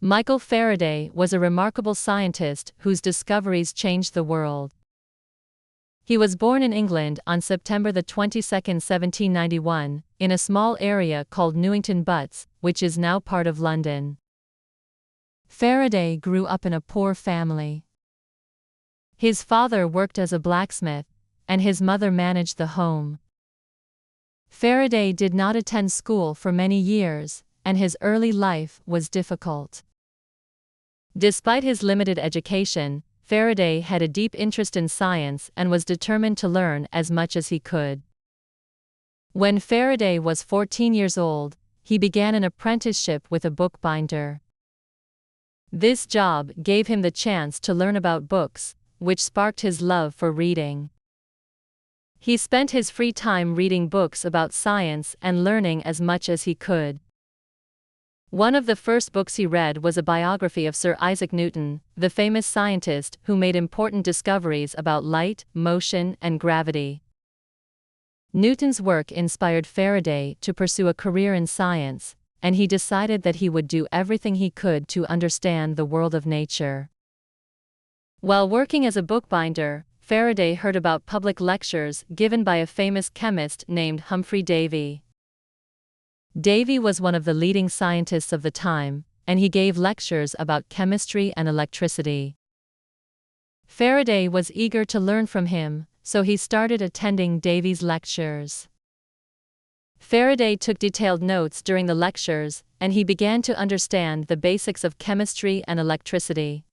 Michael Faraday was a remarkable scientist whose discoveries changed the world. He was born in England on September 22, 1791, in a small area called Newington Butts, which is now part of London. Faraday grew up in a poor family. His father worked as a blacksmith, and his mother managed the home. Faraday did not attend school for many years, and his early life was difficult. Despite his limited education, Faraday had a deep interest in science and was determined to learn as much as he could. When Faraday was 14 years old, he began an apprenticeship with a bookbinder. This job gave him the chance to learn about books, which sparked his love for reading. He spent his free time reading books about science and learning as much as he could. One of the first books he read was a biography of Sir Isaac Newton, the famous scientist who made important discoveries about light, motion, and gravity. Newton's work inspired Faraday to pursue a career in science, and he decided that he would do everything he could to understand the world of nature. While working as a bookbinder, Faraday heard about public lectures given by a famous chemist named Humphrey Davy. Davy was one of the leading scientists of the time, and he gave lectures about chemistry and electricity. Faraday was eager to learn from him, so he started attending Davy's lectures. Faraday took detailed notes during the lectures, and he began to understand the basics of chemistry and electricity.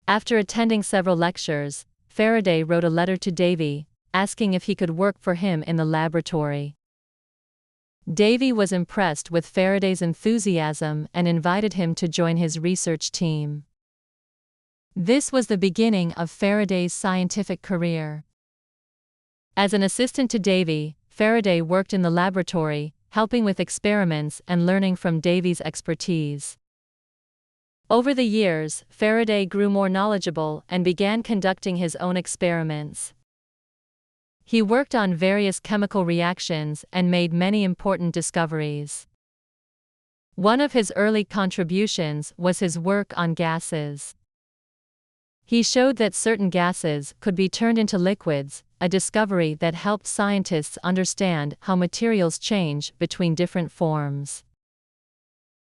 After attending several lectures, Faraday wrote a letter to Davy, asking if he could work for him in the laboratory. Davy was impressed with Faraday's enthusiasm and invited him to join his research team. This was the beginning of Faraday's scientific career. As an assistant to Davy, Faraday worked in the laboratory, helping with experiments and learning from Davy's expertise. Over the years, Faraday grew more knowledgeable and began conducting his own experiments. He worked on various chemical reactions and made many important discoveries. One of his early contributions was his work on gases. He showed that certain gases could be turned into liquids, a discovery that helped scientists understand how materials change between different forms.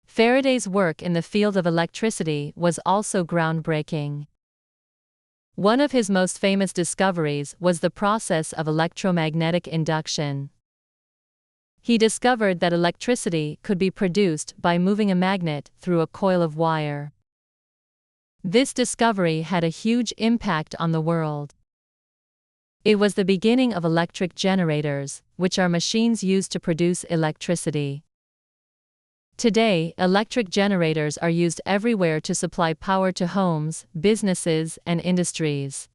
Faraday's work in the field of electricity was also groundbreaking. One of his most famous discoveries was the process of electromagnetic induction. He discovered that electricity could be produced by moving a magnet through a coil of wire. This discovery had a huge impact on the world. It was the beginning of electric generators, which are machines used to produce electricity. Today, electric generators are used everywhere to supply power to homes, businesses, and industries.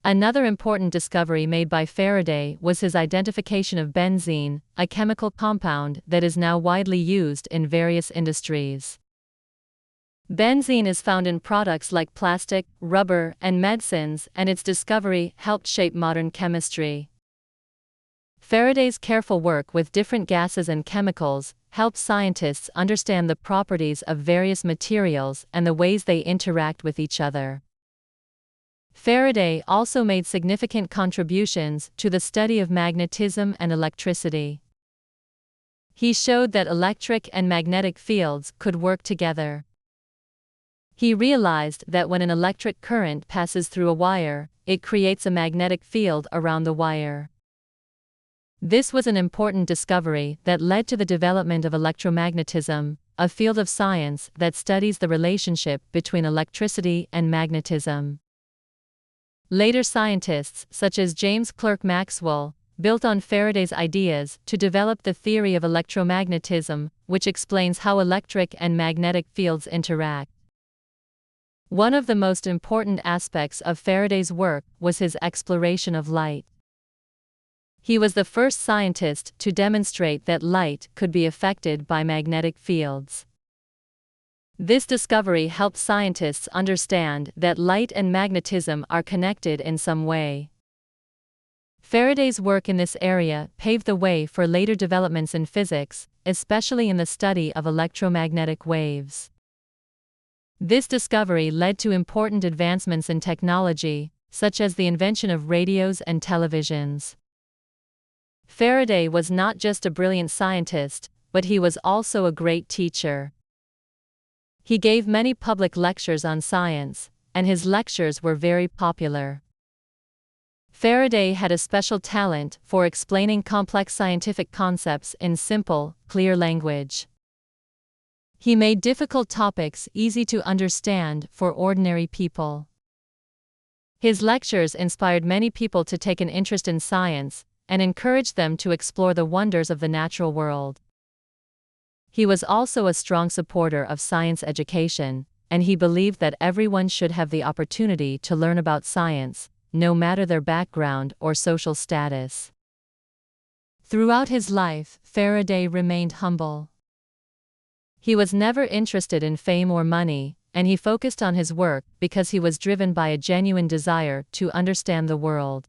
Another important discovery made by Faraday was his identification of benzene, a chemical compound that is now widely used in various industries. Benzene is found in products like plastic, rubber, and medicines, and its discovery helped shape modern chemistry. Faraday's careful work with different gases and chemicals helped scientists understand the properties of various materials and the ways they interact with each other. Faraday also made significant contributions to the study of magnetism and electricity. He showed that electric and magnetic fields could work together. He realized that when an electric current passes through a wire, it creates a magnetic field around the wire. This was an important discovery that led to the development of electromagnetism, a field of science that studies the relationship between electricity and magnetism. Later scientists, such as James Clerk Maxwell, built on Faraday's ideas to develop the theory of electromagnetism, which explains how electric and magnetic fields interact. One of the most important aspects of Faraday's work was his exploration of light. He was the first scientist to demonstrate that light could be affected by magnetic fields. This discovery helped scientists understand that light and magnetism are connected in some way. Faraday's work in this area paved the way for later developments in physics, especially in the study of electromagnetic waves. This discovery led to important advancements in technology, such as the invention of radios and televisions. Faraday was not just a brilliant scientist, but he was also a great teacher. He gave many public lectures on science, and his lectures were very popular. Faraday had a special talent for explaining complex scientific concepts in simple, clear language. He made difficult topics easy to understand for ordinary people. His lectures inspired many people to take an interest in science and encouraged them to explore the wonders of the natural world. He was also a strong supporter of science education, and he believed that everyone should have the opportunity to learn about science, no matter their background or social status. Throughout his life, Faraday remained humble. He was never interested in fame or money, and he focused on his work because he was driven by a genuine desire to understand the world.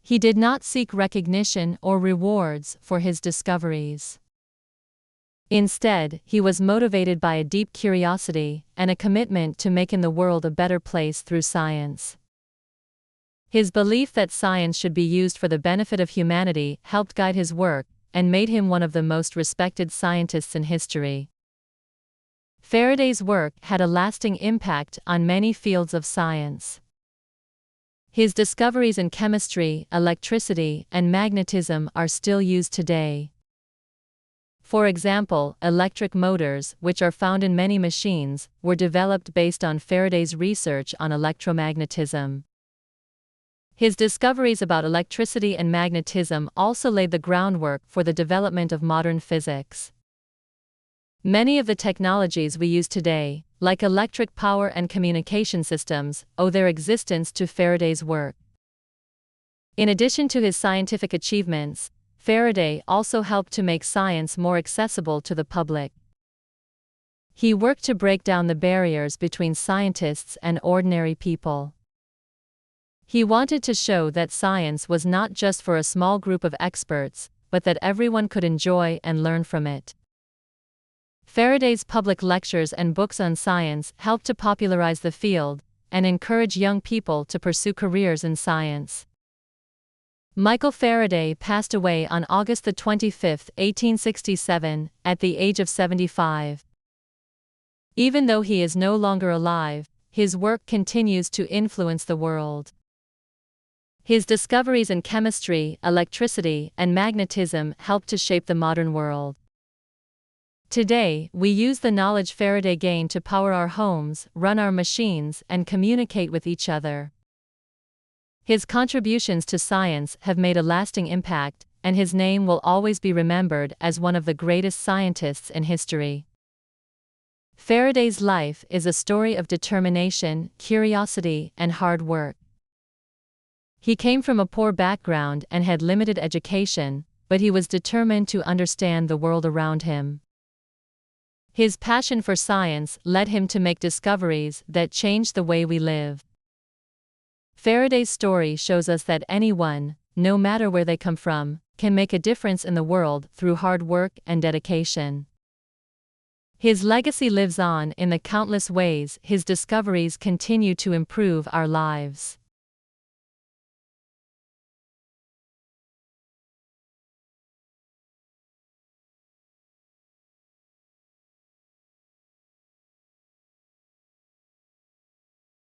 He did not seek recognition or rewards for his discoveries. Instead, he was motivated by a deep curiosity and a commitment to making the world a better place through science. His belief that science should be used for the benefit of humanity helped guide his work and made him one of the most respected scientists in history. Faraday's work had a lasting impact on many fields of science. His discoveries in chemistry, electricity, and magnetism are still used today. For example, electric motors, which are found in many machines, were developed based on Faraday's research on electromagnetism. His discoveries about electricity and magnetism also laid the groundwork for the development of modern physics. Many of the technologies we use today, like electric power and communication systems, owe their existence to Faraday's work. In addition to his scientific achievements, Faraday also helped to make science more accessible to the public. He worked to break down the barriers between scientists and ordinary people. He wanted to show that science was not just for a small group of experts, but that everyone could enjoy and learn from it. Faraday's public lectures and books on science helped to popularize the field and encourage young people to pursue careers in science. Michael Faraday passed away on August 25, 1867, at the age of 75. Even though he is no longer alive, his work continues to influence the world. His discoveries in chemistry, electricity, and magnetism helped to shape the modern world. Today, we use the knowledge Faraday gained to power our homes, run our machines, and communicate with each other. His contributions to science have made a lasting impact, and his name will always be remembered as one of the greatest scientists in history. Faraday's life is a story of determination, curiosity, and hard work. He came from a poor background and had limited education, but he was determined to understand the world around him. His passion for science led him to make discoveries that changed the way we live. Faraday's story shows us that anyone, no matter where they come from, can make a difference in the world through hard work and dedication. His legacy lives on in the countless ways his discoveries continue to improve our lives.